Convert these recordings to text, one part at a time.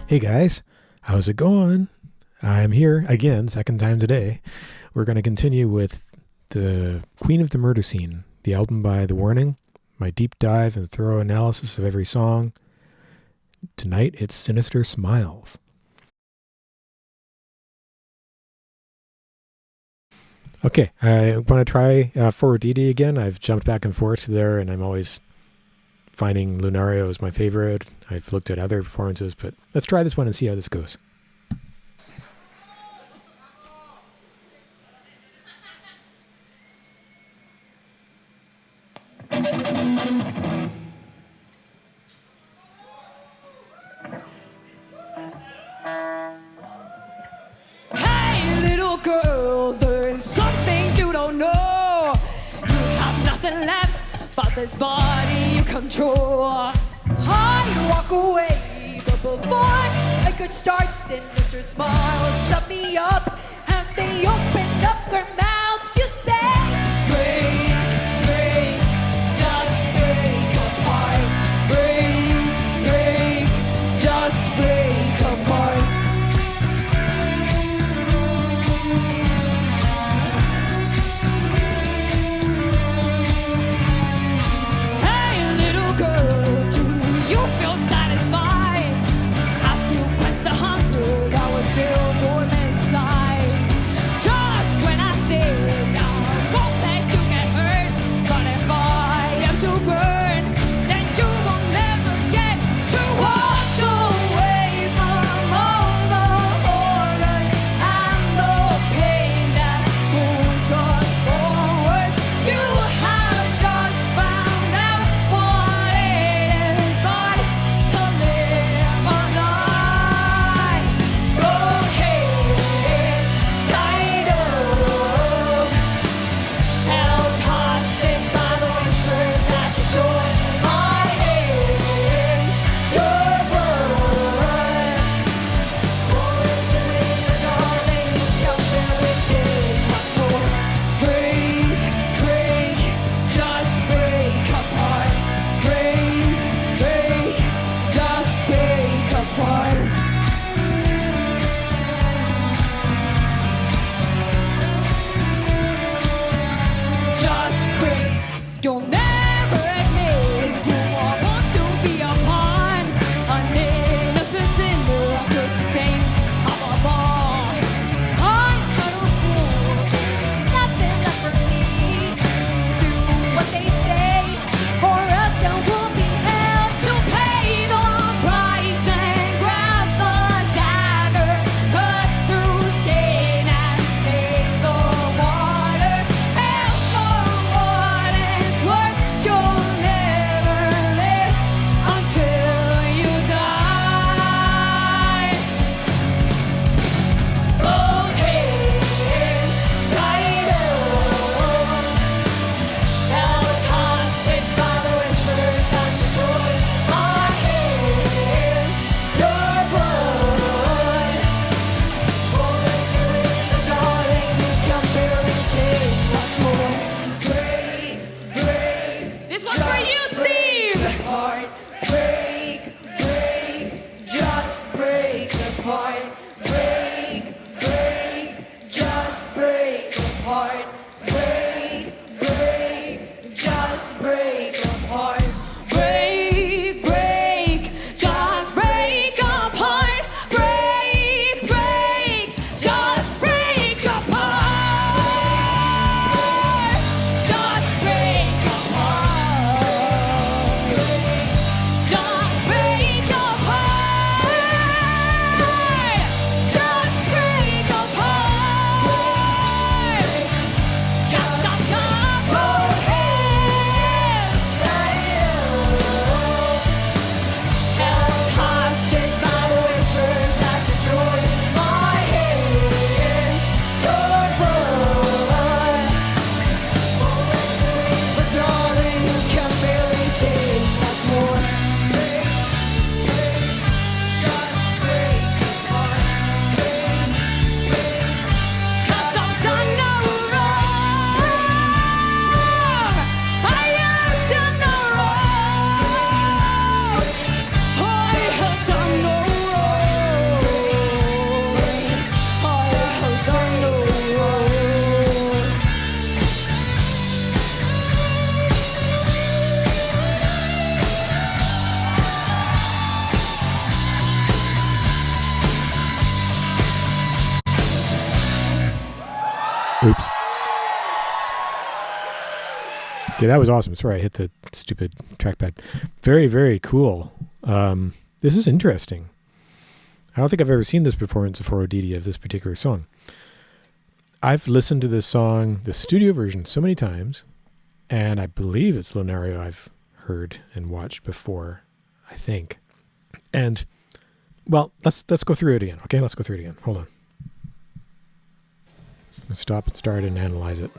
Hey guys, how's it going? I'm here again, second time today. We're going to continue with the Queen of the Murder Scene, the album by The Warning, my deep dive and thorough analysis of every song. Tonight it's Sinister Smiles. Okay, I want to try 4DD again. I've jumped back and forth there, and I'm always finding Lunario is my favorite. I've looked at other performances, but let's try this one and see how this goes. Hey, little girl, there's something you don't know. You have nothing left but this body you control. I'd walk away, but before I could start, Sinister Smiles shut me up, and they opened up their mouths to say, Break, break, just break apart. Break, break, just break apart. Hey, little girl, do you feel satisfied? Have you quenched the hunger that was still dormant inside? Just when I say Oops. Okay, that was awesome. Sorry, I hit the stupid trackpad. Very, very cool. This is interesting. I don't think I've ever seen this performance of Forodidi of this particular song. I've listened to this song, the studio version, so many times, and I believe it's Lunario I've heard and watched before, I think. And, well, let's go through it again. Okay, let's go through it again. Hold on. Let's stop and start and analyze it.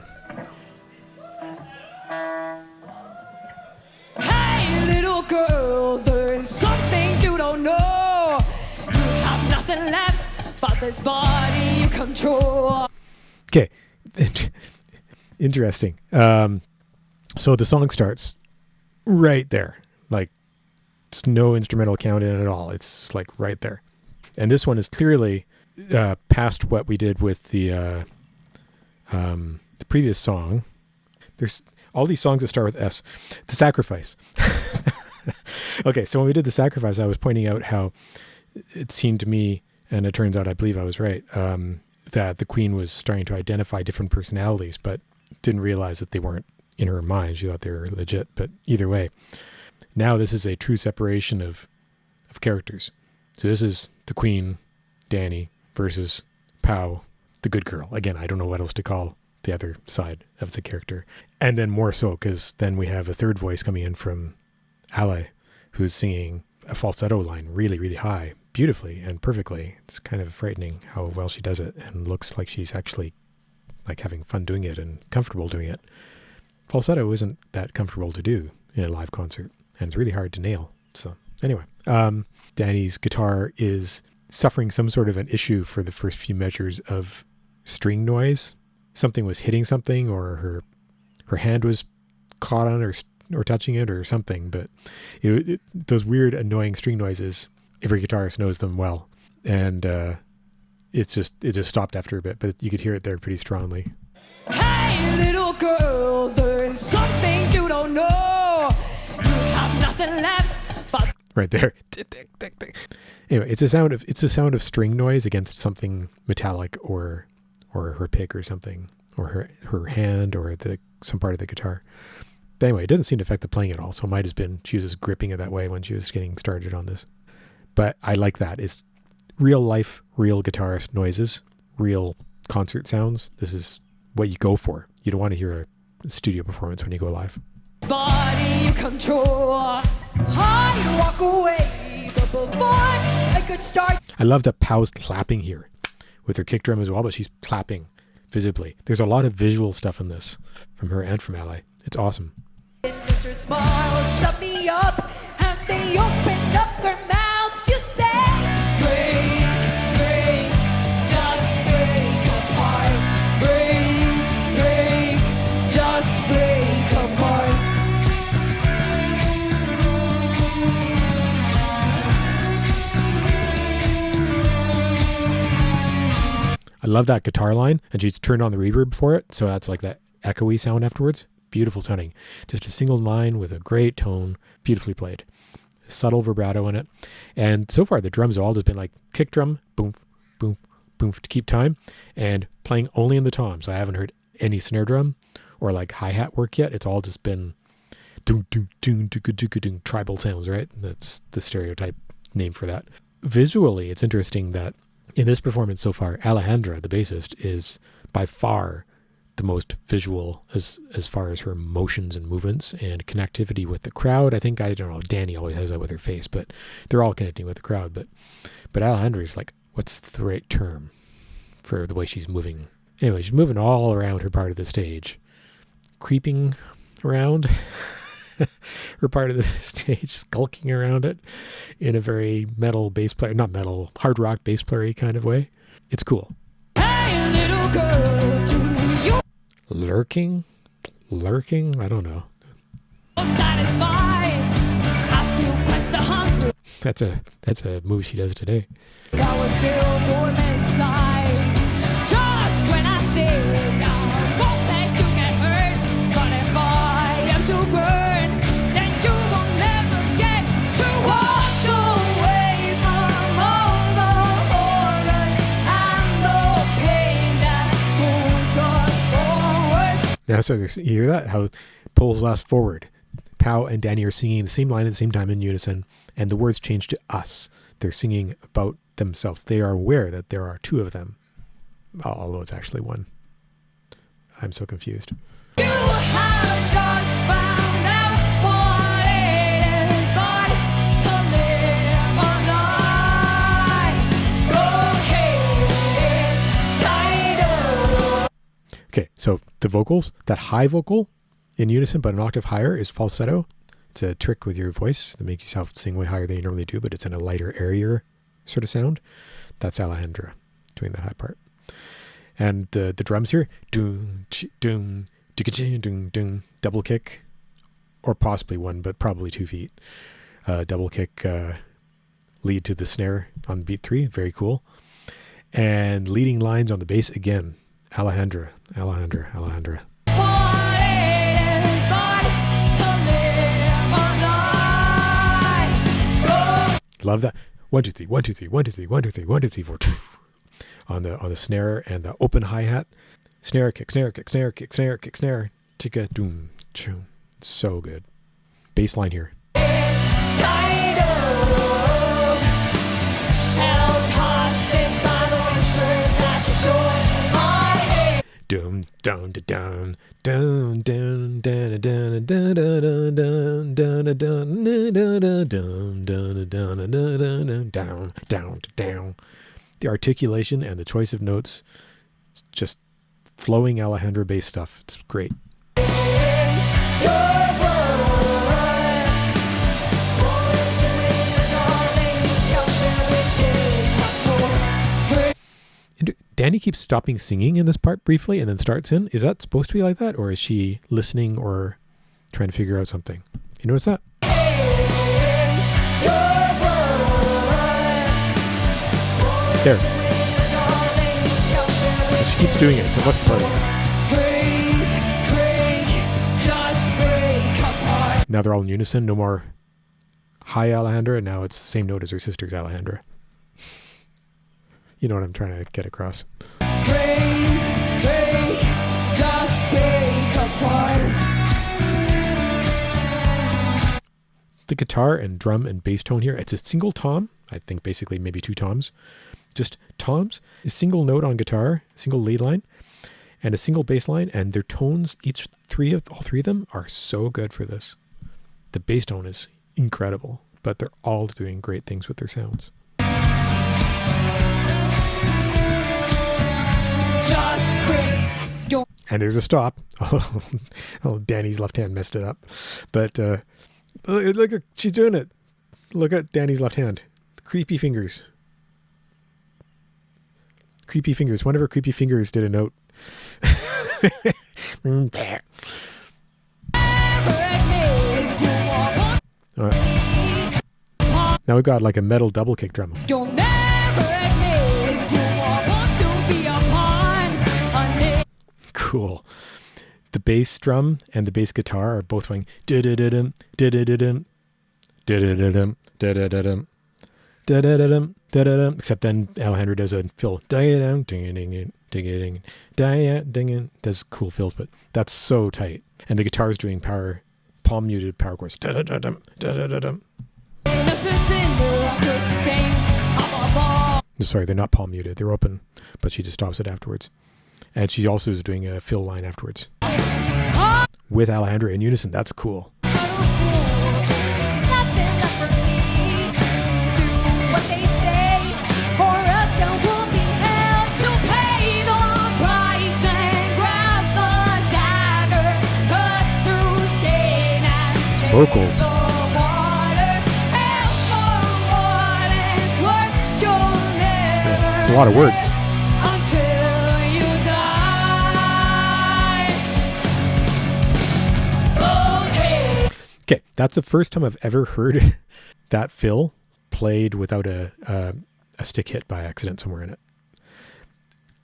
Hey, little girl, there's something you don't know. You have nothing left but this body you control. Okay, interesting. So the song starts right there. Like, it's no instrumental count in at all. It's like right there. And this one is clearly past what we did with the previous song. There's all these songs that start with S. The Sacrifice. Okay, so when we did The Sacrifice, I was pointing out how it seemed to me, and it turns out I believe I was right, that the Queen was starting to identify different personalities, but didn't realize that they weren't in her mind. She thought they were legit, but either way. Now this is a true separation of characters. So this is the Queen, Danny, versus Pow, the good girl. Again, I don't know what else to call the other side of the character. And then more so, because then we have a third voice coming in from Ale, who's singing a falsetto line really, really high, beautifully and perfectly. It's kind of frightening how well she does it, and looks like she's actually like having fun doing it and comfortable doing it. Falsetto isn't that comfortable to do in a live concert, and it's really hard to nail. So anyway, Danny's guitar is suffering some sort of an issue for the first few measures of string noise. Something was hitting something, or her hand was caught on or touching it or something. But those weird, annoying string noises, every guitarist knows them well. And it just stopped after a bit, but you could hear it there pretty strongly. Hey, little girl, there's something you don't know. You have nothing left but right there. Anyway, it's a sound of string noise against something metallic or her pick or something, or her hand or some part of the guitar. But anyway, it doesn't seem to affect the playing at all. So it might have been she was just gripping it that way when she was getting started on this. But I like that. It's real life, real guitarist noises, real concert sounds. This is what you go for. You don't want to hear a studio performance when you go live. body you control. I'd walk away, but before I could start. I love that Pow's clapping here with her kick drum as well, but she's clapping visibly. There's a lot of visual stuff in this from her and from Ally. It's awesome. Sinister Smiles shut me up, and they opened up their mouths to say, Break, break, just break apart. Break, break, just break apart. I love that guitar line, and she's turned on the reverb for it, so that's like that echoey sound afterwards. Beautiful sounding. Just a single line with a great tone, beautifully played. Subtle vibrato in it. And so far the drums have all just been like kick drum, boom, boom, boom to keep time, and playing only in the toms. I haven't heard any snare drum or like hi-hat work yet. It's all just been doom, doom, doom, doom, doom, doom, tribal sounds, right? That's the stereotype name for that. Visually, it's interesting that in this performance so far, Alejandra, the bassist, is by far the most visual as far as her motions and movements and connectivity with the crowd. I don't know, Danny always has that with her face, but they're all connecting with the crowd. But Alejandra is like, what's the right term for the way she's moving? Anyway, she's moving all around her part of the stage, creeping around her part of the stage, skulking around it in a very metal bass player, not metal, hard rock bass player-y kind of way. It's cool. Hey, little girl, do you Lurking? I don't know. satisfied? Have you quenched the hunger That's a move she does today. that was still dormant inside? Just when I say I won't let you get hurt, but if I am to burn, then you will never get to walk away from all the horror and the pain that wounds us Now, so you hear that? How it pulls us forward. Pow and Danny are singing the same line at the same time in unison, and the words change to us. They're singing about themselves. They are aware that there are two of them, although it's actually one. I'm so confused. You have just found out what it is like to live a life. Your head tighter. Okay, so the vocals, that high vocal in unison but an octave higher is falsetto. It's a trick with your voice to make yourself sing way higher than you normally do, but it's in a lighter, airier sort of sound. That's Alejandra doing that high part. And the drums here, doom, doom, doom, doom, double kick, or possibly one, but probably 2 feet. Double kick lead to the snare on beat 3, very cool. And leading lines on the bass again, Alejandra. What it is like to live a life. Love that. 1 2 3 1 2 3 1 2 3 1 2 3 1 2 3 4 on the snare and the open hi-hat. Snare kick, snare kick, snare kick, snare kick, snare. Chicka doom choom. So good. Bass line here. Tighter. Held hostage by the whispers that destroy my head. Doom down da down down down down down down down down down down down down down down. The articulation and the choice of notes, it's just flowing Alejandra bass stuff. It's great. And Danny keeps stopping singing in this part briefly and then starts in. Is that supposed to be like that, or is she listening or trying to figure out something? You notice that? There. She keeps doing it, so it must be part of it. Now they're all in unison. No more high Alejandra, and now it's the same note as her sister's Alejandra. You know what I'm trying to get across. The guitar and drum and bass tone here, it's a single tom. I think basically maybe 2 toms. Just toms, a single note on guitar, single lead line, and a single bass line, and their tones, all three of them are so good for this. The bass tone is incredible, but they're all doing great things with their sounds. And there's a stop. Oh, Danny's left hand messed it up. But look, she's doing it. Look at Danny's left hand. Creepy fingers. Creepy fingers. One of her creepy fingers did a note. Now we've got like a metal double kick drum. You'll never admit you want to be a pawn. Cool. The bass drum and the bass guitar are both going da-da-da-dum, da-da-da-dum, da-da-da-dum, da-da-da-dum, da-da-da-dum, da-da-dum. Except then Alejandra does a fill. Da-da-dum, ding-a-ding, ding-a-ding, da-da-ding, does cool fills, but that's so tight. And the guitar's doing power, palm muted power chords. Da-da-da-dum, da-da-da-dum. Sorry, they're not palm muted. They're open, but she just stops it afterwards. And she also is doing a fill line afterwards. With Alejandra in unison. That's cool. It's vocals. It's a lot of words. Okay, that's the first time I've ever heard that fill played without a stick hit by accident somewhere in it.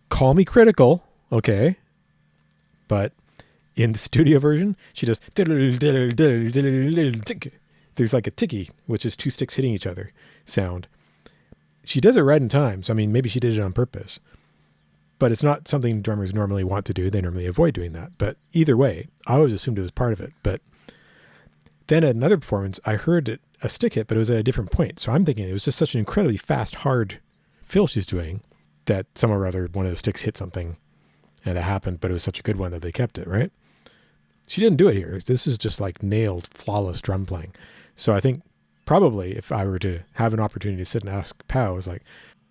Call me critical, okay, but in the studio version, she does there's like a ticky, which is 2 sticks hitting each other sound. She does it right in time, so I mean, maybe she did it on purpose, but it's not something drummers normally want to do. They normally avoid doing that. But either way, I always assumed it was part of it. But then at another performance, I heard a stick hit, but it was at a different point. So I'm thinking it was just such an incredibly fast, hard fill she's doing that somehow or other one of the sticks hit something and it happened, but it was such a good one that they kept it, right? She didn't do it here. This is just like nailed, flawless drum playing. So I think probably if I were to have an opportunity to sit and ask Pow, I was like,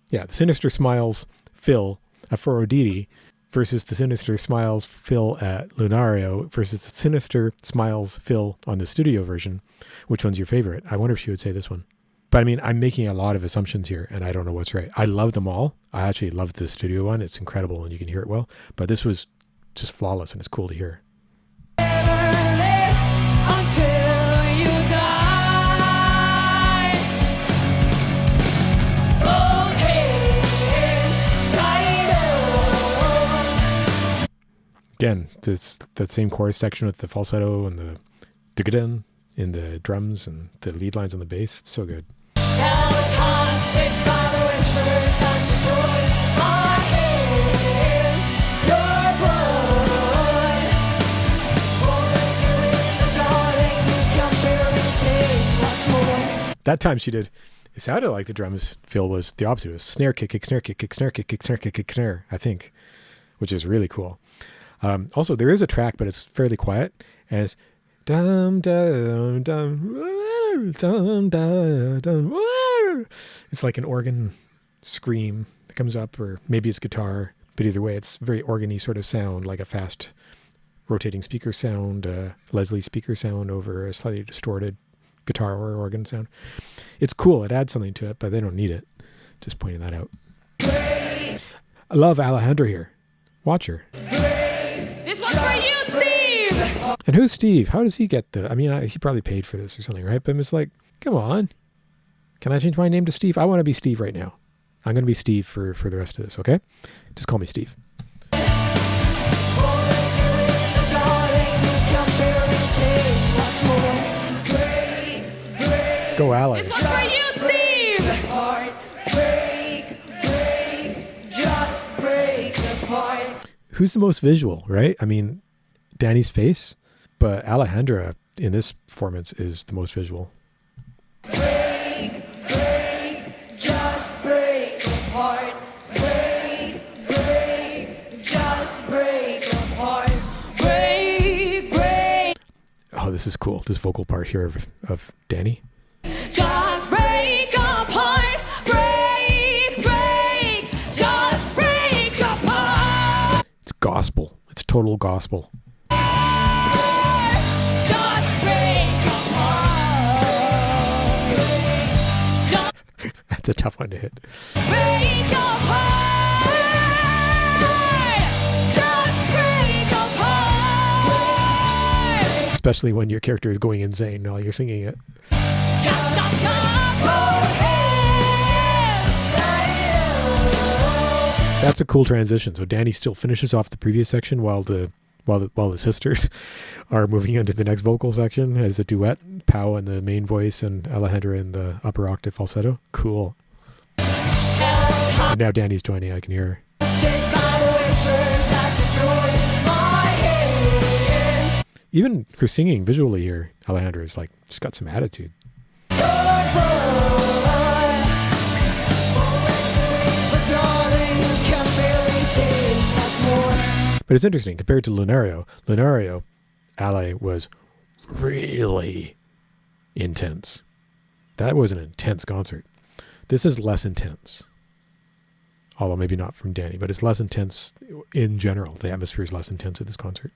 yeah, the Sinister Smiles fill at Foroditi versus the Sinister Smiles fill at Lunario versus the Sinister Smiles fill on the studio version. Which one's your favorite? I wonder if she would say this one. But I mean, I'm making a lot of assumptions here and I don't know what's right. I love them all. I actually love the studio one. It's incredible and you can hear it well. But this was just flawless and it's cool to hear. Until you die. Both hands tied up. Again, that same chorus section with the falsetto and the duggadun in the drums and the lead lines on the bass. It's so good. Held hostage by the whispers that destroy my hands. Your blood. That time she did, it sounded like the drums fill was the opposite. It was snare kick, kick, snare kick, kick, snare kick, kick, snare kick, kick, snare, I think, which is really cool. Also, there is a track, but it's fairly quiet. And it's dum dum dum dum dum dum. It's like an organ scream that comes up, or maybe it's guitar. But either way, it's very organ-y sort of sound, like a fast rotating speaker sound, Leslie speaker sound over a slightly distorted guitar or organ sound. It's cool. It adds something to it, but they don't need it. Just pointing that out. I love Alejandra here. Watch her. This one's for you, Steve. And who's Steve? How does he get the... I mean, he probably paid for this or something, right? But I'm just like, come on. Can I change my name to Steve? I want to be Steve right now. I'm going to be Steve for the rest of this, okay? Just call me Steve. Go, Alex. This one's for you, Steve. Just break apart. Who's the most visual, right? I mean, Danny's face, but Alejandra in this performance is the most visual. Break, just break apart. Break, just break apart. Break. Oh, this is cool. This vocal part here of Danny. Just break apart. Break. Just break apart. It's gospel. It's total gospel. Just break apart. That's a tough one to hit. Break apart. Just break apart. Especially when your character is going insane while you're singing it. Just a couple hands. That's a cool transition. So Danny still finishes off the previous section while the sisters are moving into the next vocal section as a duet. Pow in the main voice and Alejandra in the upper octave falsetto. Cool. And now Danny's joining. I can hear her. Even her singing visually here, Alejandra is like, she's got some attitude. But it's interesting, compared to Lunario, Ale was really intense. That was an intense concert. This is less intense. Although maybe not from Danny, but it's less intense in general. The atmosphere is less intense at this concert.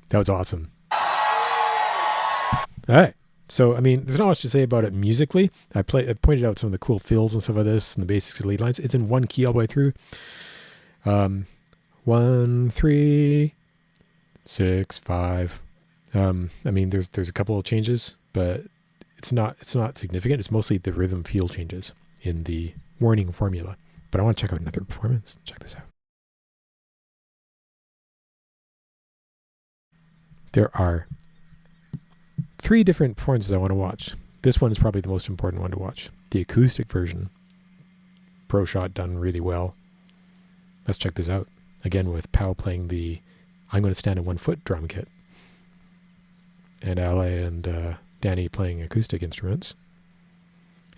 That was awesome. All right. So, I mean, there's not much to say about it musically. I pointed out some of the cool fills and stuff like this and the basics of the lead lines. It's in one key all the way through. 1, 3, 6, 5. I mean, there's a couple of changes, but it's not significant. It's mostly the rhythm feel changes in the warning formula. But I want to check out another performance. Check this out. There are 3 different performances I want to watch. This one is probably the most important one to watch. The acoustic version. Pro shot done really well. Let's check this out. Again with Pow playing the I'm Going to Stand on One Foot drum kit. And Ale and Danny playing acoustic instruments.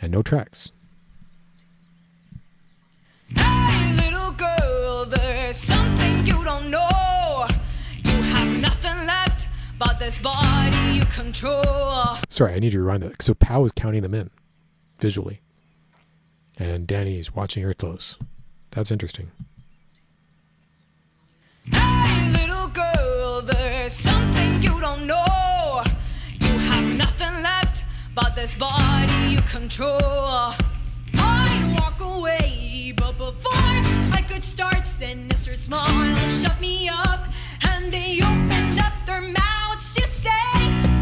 And no tracks. Hey, little girl, there's something you don't know. You have nothing left but this body you control. Sorry, I need to rewind that. So Pow is counting them in visually. And Danny is watching her close. That's interesting. Hey, little girl, there's something you don't know. You have nothing left but this body you control. I'd walk away, but before I could start, Sinister Smiles shut me up, and they opened up their mouths to say,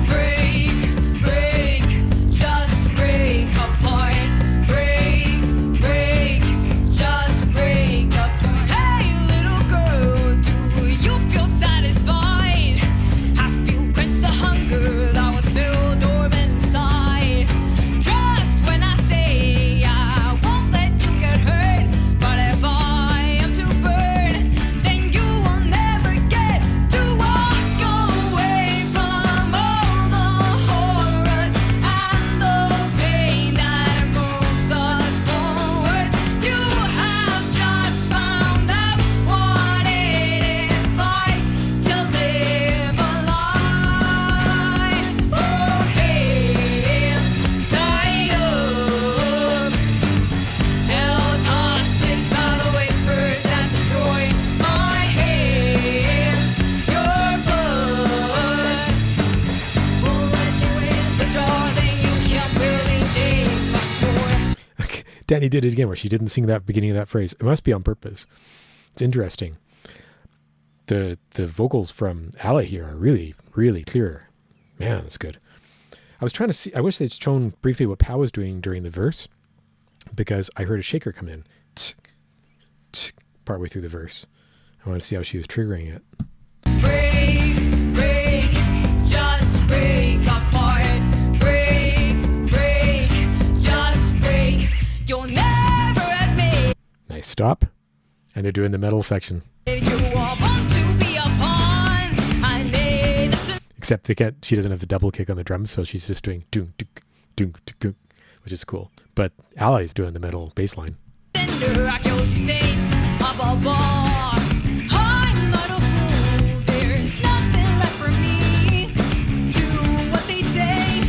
break, break, just break apart. Break, break, just break apart. Hey, little girl, do you feel satisfied? Have you quenched the hunger that was still dormant inside? Just when I say I won't let you get hurt, but if I am to burn, then you will never get to walk away from all the horrors and the pain that moves us forward. You have just found out what it is like to live a lie. Oh, hands tied up, held hostage by the whispers that destroy my hands. Your blood won't let you in, but darling, you can't really take much more. Danny did it again where she didn't sing that beginning of that phrase. It must be on purpose. It's interesting. The vocals from Ale here are really, really clear. Man, that's good. I was trying to see, I wish they'd shown briefly what Pow was doing during the verse, because I heard a shaker come in partway through the verse. I want to see how she was triggering it. Break, break, just break apart. Break, break, just break. You'll never admit Nice stop. And they're doing the metal section. you are born to be a pawn. I need a Except she doesn't have the double kick on the drums, so she's just doing doom, doom, doom, doom, which is cool. But Ali's doing the metal bass line. cinder, I killed you saint above all. I'm not a fool, there's nothing left for me. Do what they say,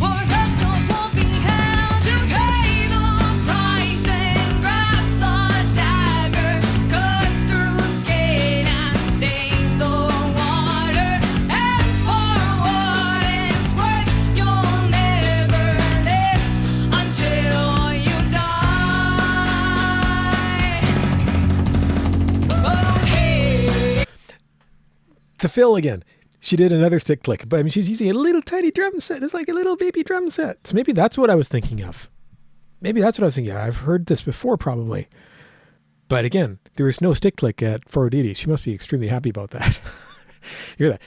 or else I won't be held to pay the price and grab the dagger, cut through skin and stain the water. And for what it's worth, you'll never live until you die. Oh, hey. The fill again. She did another stick click, but I mean, she's using a little tiny drum set. It's like a little baby drum set. So maybe that's what I was thinking of. I've heard this before, probably. But again, there was no stick click at Foroditi. She must be extremely happy about that. You hear that?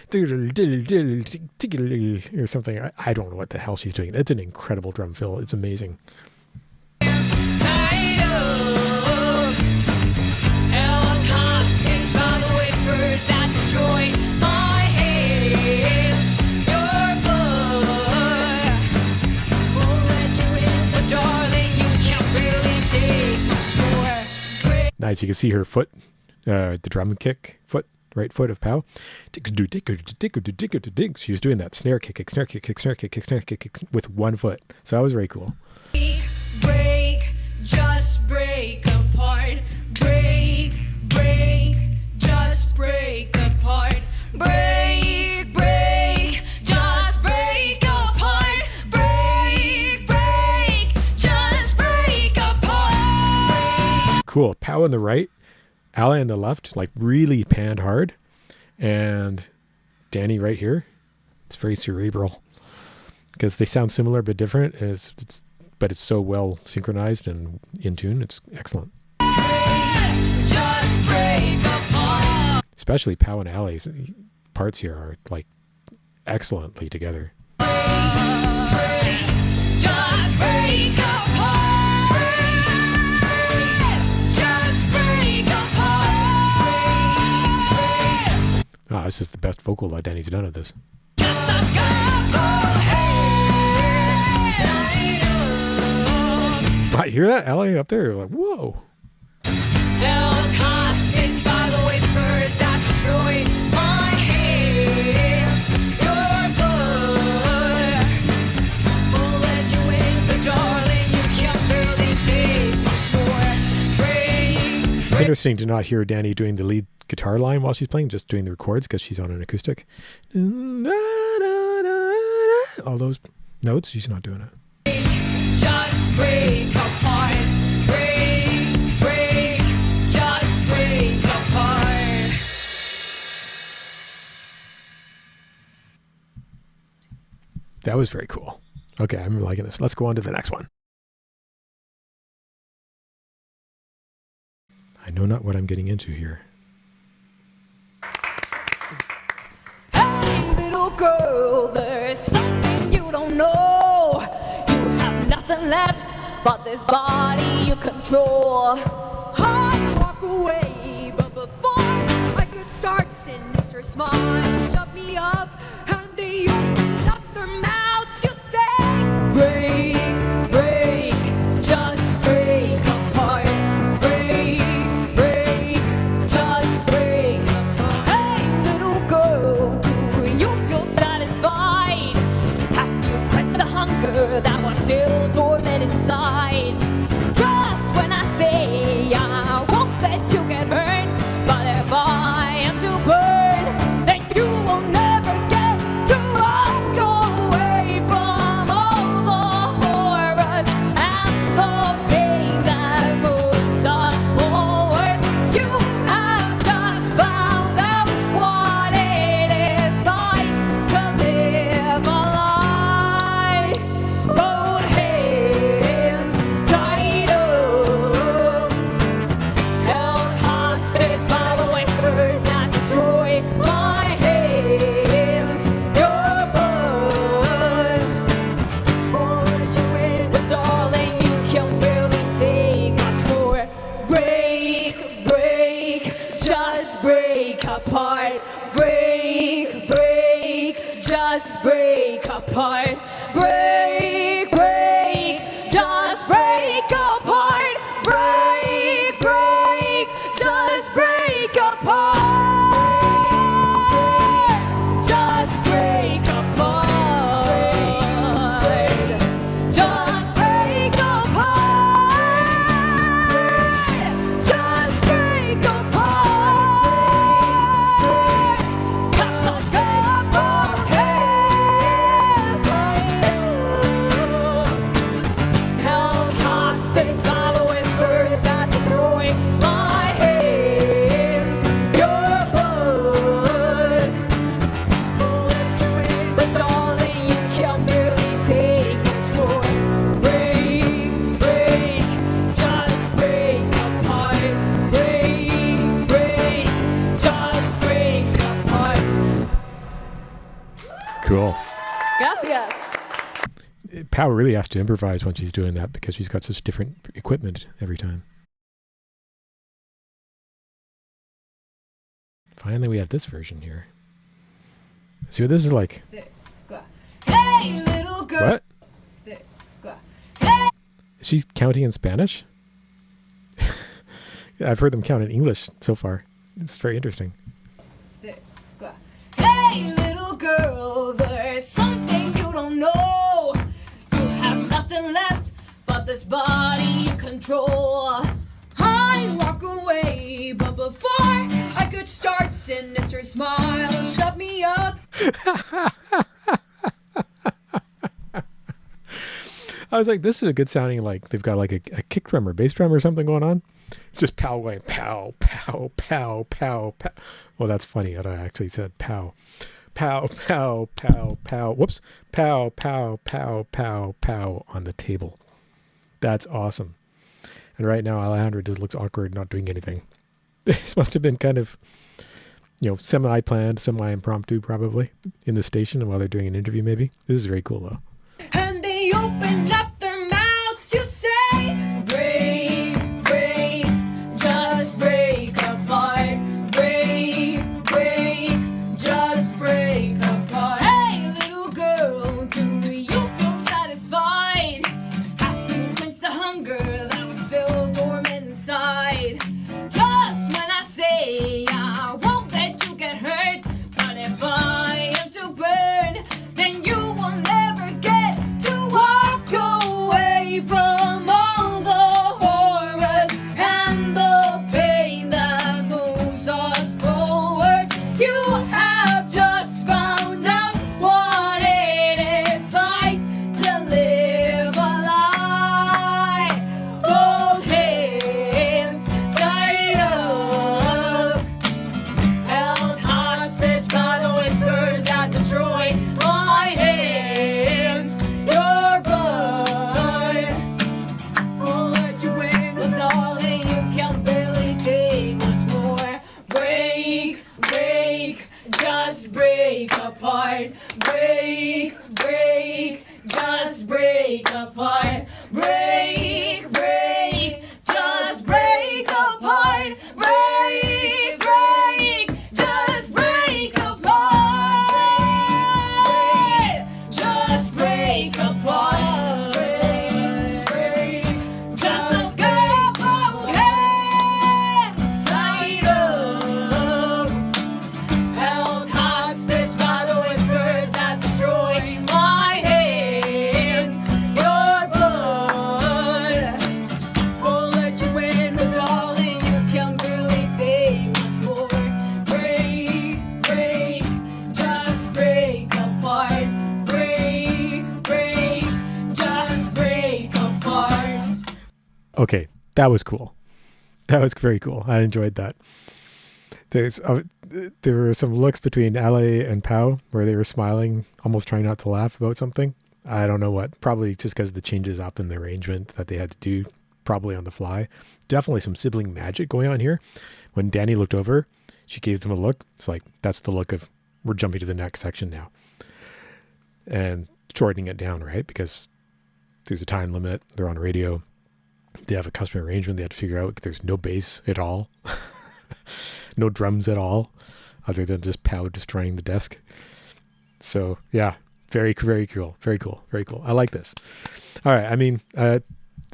Or something. I don't know what the hell she's doing. It's an incredible drum fill. It's amazing. Tied up, held hostage by the whispers that destroy my hands. Your blood won't let you in, but darling, you can't really take much more. Break Nice. You can see her foot, the drum kick foot, right foot of Pow. She was doing that snare kick, snare kick, snare kick, snare kick with one foot. So that was very cool. break, just break apart. Break, break, just break apart. Break, break, just break apart. Cool. Pow on the right, Ali on the left, like really panned hard, and Danny right here. It's very cerebral because they sound similar but different. But it's so well synchronized and in tune. It's excellent. Just break apart. Especially Pow and Ali's parts here are like excellently together. Just break apart. Just break apart. Ah, this is the best vocal that Danny's done of this. Just a couple hands. I hear that Ali up there. Like, whoa. Held hostage by the whispers that destroy my hands. Your blood will let you in, but darling, you can barely take much more. It's interesting to not hear Danny doing the lead guitar line while she's playing, just doing the chords because she's on an acoustic. All those notes, she's not doing it. Just break apart. Break, just break apart. That was very cool. Okay, I'm liking this. Let's go on to the next one. I know not what I'm getting into here. Hey, little girl, there's something you don't know. You have nothing left but this body you control. I'd walk away, but before I could start, Sinister Smiles shut me up, and they opened up their mouths. You say, break, break, just break apart. Break, break, just break apart. Hey, little girl, do you feel satisfied? Have you quenched the hunger that was still dormant inside? Just when I say I won't let you get hurt, but if I am to burn, then you will never get to walk away from all the horrors and the pain that moves us forward. You have just found out what it is like to live a lie. Both hands tied up, held hostage by the whispers that destroy my hands. Your blood will let you in, but darling, you can barely take much more. Break, break, just break apart. Break, break, just break apart. Break, break, just break apart. Break, break, just break apart. Just break apart. Just break apart. Just break apart. Just a couple hands held hostage by the whispers that destroy my hands. Your blood will let you in, but darling, you can barely take much more. Break, break, just break apart. Break, break, just break apart. Cool. Gracias. Pow really has to improvise when she's doing that because she's got such different equipment every time. Finally, we have this version here. See what this is like. Hey, little girl. What? She's counting in Spanish? I've heard them count in English so far. It's very interesting. Hey, little girl, there's something you don't know. You have nothing left but this body you control. I'd walk away, but before I could start, Sinister Smiles shut me up. I was like, this is a good sounding, like they've got like a kick drum or bass drum or something going on. It's just pow away, pow, pow, pow, pow, pow. Well, that's funny that I actually said pow. Pow, pow, pow, pow. Whoops. Pow, pow, pow, pow, pow on the table. That's awesome. And right now, Alejandro just looks awkward, not doing anything. This must have been kind of, semi-planned, semi-impromptu probably in the station while they're doing an interview maybe. This is very cool though. And they open up their mouths to say, break, break, just break apart. Break, break, just break apart. Hey, little girl, do you feel satisfied? Have you quenched the hunger that was still dormant inside? Just when I say I won't let you get hurt, but if I am to burn, then you will never get to walk away from all the horrors and the pain that moves us forward. You have just found out what it is like to live a lie. Both hands tied up, held hostage by the whispers that destroy my hands. Your blood won't let you in, but darling, you can barely take much more. Break, break, just break apart. Break, break, just break apart. Break, break, just break apart. Break, break, just break apart. Just break apart. Break, just let go. Both hands tied up, held hostage by the whispers that destroy my hands. Your blood won't let you in, but darling, you can barely take much more. Break, break, just break apart. Break, break, just break apart. Okay, that was cool. That was very cool. I enjoyed that. There were some looks between Ale and Pau where they were smiling, almost trying not to laugh about something. I don't know what. Probably just because the changes up in the arrangement that they had to do, probably on the fly. Definitely some sibling magic going on here. When Danny looked over, she gave them a look. It's like, that's the look of, we're jumping to the next section now. And shortening it down, right? Because there's a time limit. They're on radio. They have a custom arrangement. They had to figure out there's no bass at all. No drums at all, other than just Pau destroying the desk. So yeah, very, very cool. Very cool. Very cool. I like this. All right. I mean, this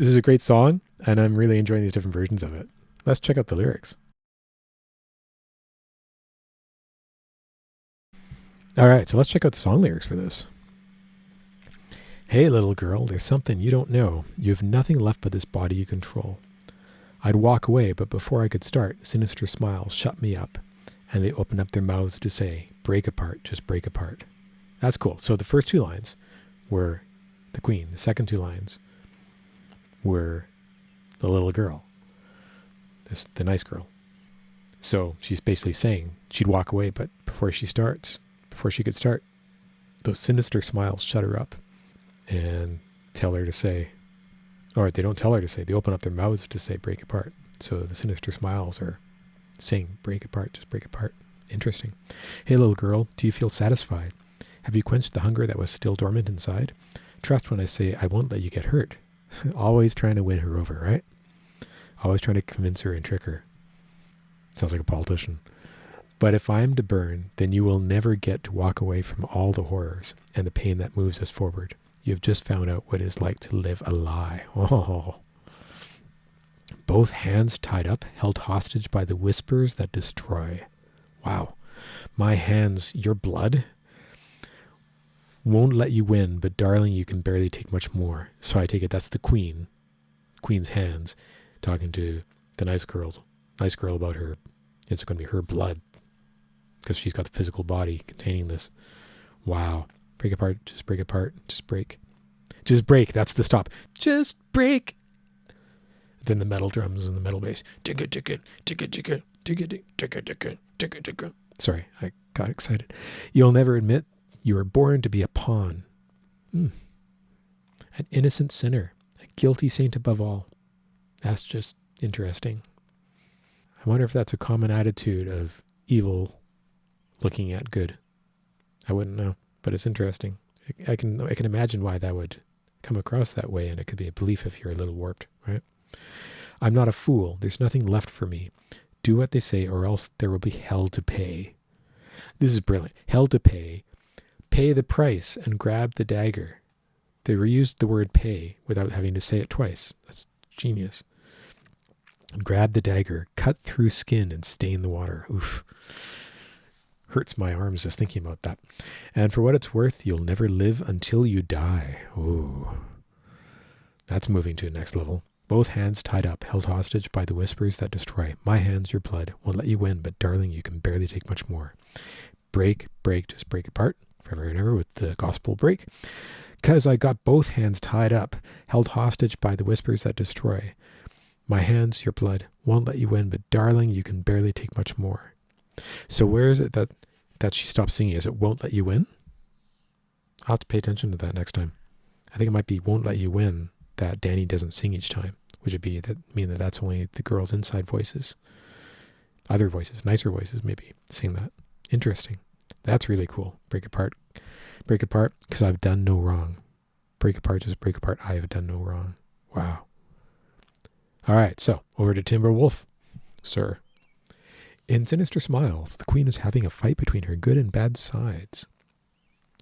is a great song and I'm really enjoying these different versions of it. Let's check out the lyrics. All right. So let's check out the song lyrics for this. Hey, little girl, there's something you don't know. You have nothing left but this body you control. I'd walk away, but before I could start, Sinister Smiles shut me up, and they opened up their mouths to say, break apart, just break apart. That's cool. So the first two lines were the queen. The second two lines were the little girl, the nice girl. So she's basically saying she'd walk away, but before she could start, those sinister smiles shut her up and tell her to say, or they don't tell her to say, they open up their mouths to say break apart. So the sinister smiles are saying break apart, just break apart. Interesting. Hey, little girl, do you feel satisfied? Have you quenched the hunger that was still dormant inside? Trust when I say I won't let you get hurt. Always trying to win her over, right? Always trying to convince her and trick her. Sounds like a politician. But if I am to burn, then you will never get to walk away from all the horrors and the pain that moves us forward. You've just found out what it is like to live a lie. Oh. Both hands tied up, held hostage by the whispers that destroy. Wow. My hands, your blood, won't let you win, but darling, you can barely take much more. So I take it that's the queen's hands, talking to the nice girl about her. It's going to be her blood, because she's got the physical body containing this. Wow. Break apart, just break, Just break. That's the stop. Just break. Then the metal drums and the metal bass. Sorry, I got excited. You'll never admit you were born to be a pawn. An innocent sinner. A guilty saint above all. That's just interesting. I wonder if that's a common attitude of evil looking at good. I wouldn't know, but it's interesting. I can imagine why that would come across that way, and it could be a belief if you're a little warped, right? I'm not a fool. There's nothing left for me. Do what they say, or else there will be hell to pay. This is brilliant. Hell to pay. Pay the price and grab the dagger. They reused the word pay without having to say it twice. That's genius. Grab the dagger, cut through skin, and stain the water. Oof. Hurts my arms just thinking about that. And for what it's worth, you'll never live until you die. Ooh. That's moving to the next level. Both hands tied up, held hostage by the whispers that destroy. My hands, your blood, won't let you win, but darling, you can barely take much more. Break, break, just break apart, forever and ever with the gospel break. 'Cause I got both hands tied up, held hostage by the whispers that destroy. My hands, your blood, won't let you win, but darling, you can barely take much more. So where is it that she stopped singing? Is it won't let you win? I'll have to pay attention to that next time. I think it might be won't let you win that Danny doesn't sing each time, which would mean that that's only the girl's inside voices. Other voices, nicer voices maybe, sing that. Interesting. That's really cool. Break apart. Break apart because I've done no wrong. Break apart, just break apart. I have done no wrong. Wow. All right, so over to Timberwolf. Sir. In Sinister Smiles, the queen is having a fight between her good and bad sides.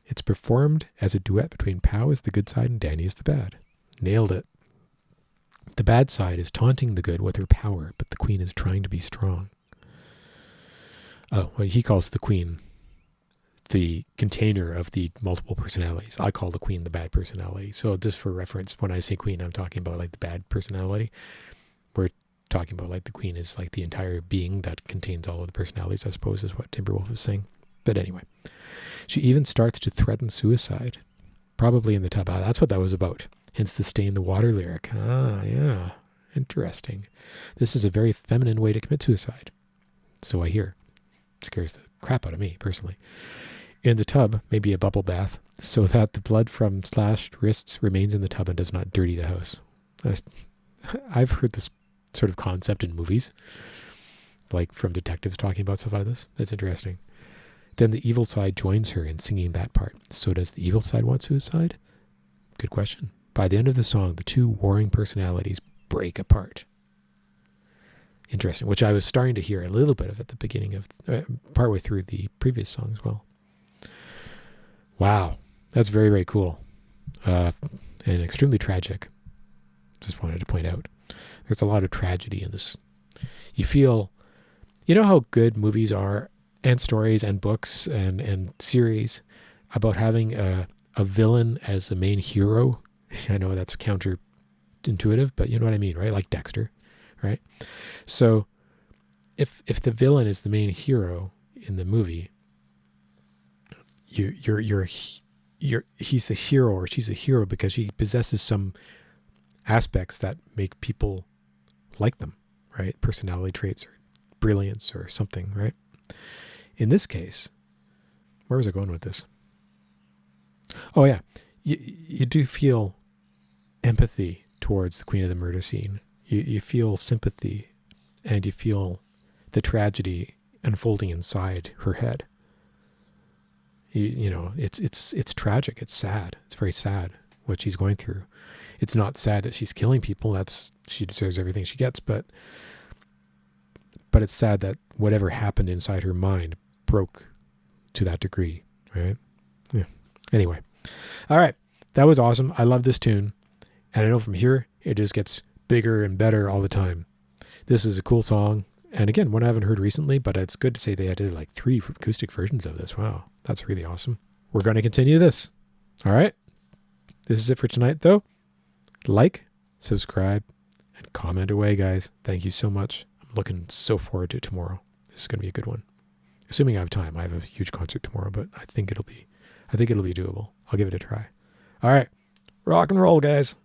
It's performed as a duet between Pow as the good side and Danny as the bad. Nailed it. The bad side is taunting the good with her power, but the queen is trying to be strong. Oh, well, he calls the queen the container of the multiple personalities. I call the queen the bad personality. So just for reference, when I say queen, I'm talking about like the bad personality. We're talking about like the queen is like the entire being that contains all of the personalities, I suppose is what Timberwolf is saying. But anyway, she even starts to threaten suicide, probably in the tub. That's what that was about. Hence the stay in the water lyric. Ah, yeah. Interesting. This is a very feminine way to commit suicide. So I hear. Scares the crap out of me, personally. In the tub, maybe a bubble bath, so that the blood from slashed wrists remains in the tub and does not dirty the house. I've heard this sort of concept in movies, like from detectives talking about stuff like this. That's interesting. Then the evil side joins her in singing that part. So does the evil side want suicide? Good question. By the end of the song, the two warring personalities break apart. Interesting, which I was starting to hear a little bit of at the beginning of, partway through the previous song as well. Wow, that's very, very cool. And extremely tragic. Just wanted to point out. There's a lot of tragedy in this. You feel, you know how good movies are, and stories and books and series about having a villain as the main hero? I know that's counterintuitive, but you know what I mean, right? Like Dexter, right? So if the villain is the main hero in the movie, he's the hero or she's a hero because she possesses some aspects that make people like them, right? Personality traits or brilliance or something, right? In this case, where was I going with this? Oh yeah, you do feel empathy towards the queen of the murder scene. You feel sympathy, and you feel the tragedy unfolding inside her head. You know, it's tragic. It's sad. It's very sad what she's going through. It's not sad that she's killing people. She deserves everything she gets, but it's sad that whatever happened inside her mind broke to that degree, right? Yeah. Anyway. All right. That was awesome. I love this tune. And I know from here, it just gets bigger and better all the time. This is a cool song. And again, one I haven't heard recently, but it's good to say they did like 3 acoustic versions of this. Wow. That's really awesome. We're going to continue this. All right. This is it for tonight, though. Like, subscribe, and comment away, guys. Thank you so much. I'm looking so forward to tomorrow. This is going to be a good one. Assuming I have time. I have a huge concert tomorrow, but I think it'll be doable. I'll give it a try. All right. Rock and roll, guys.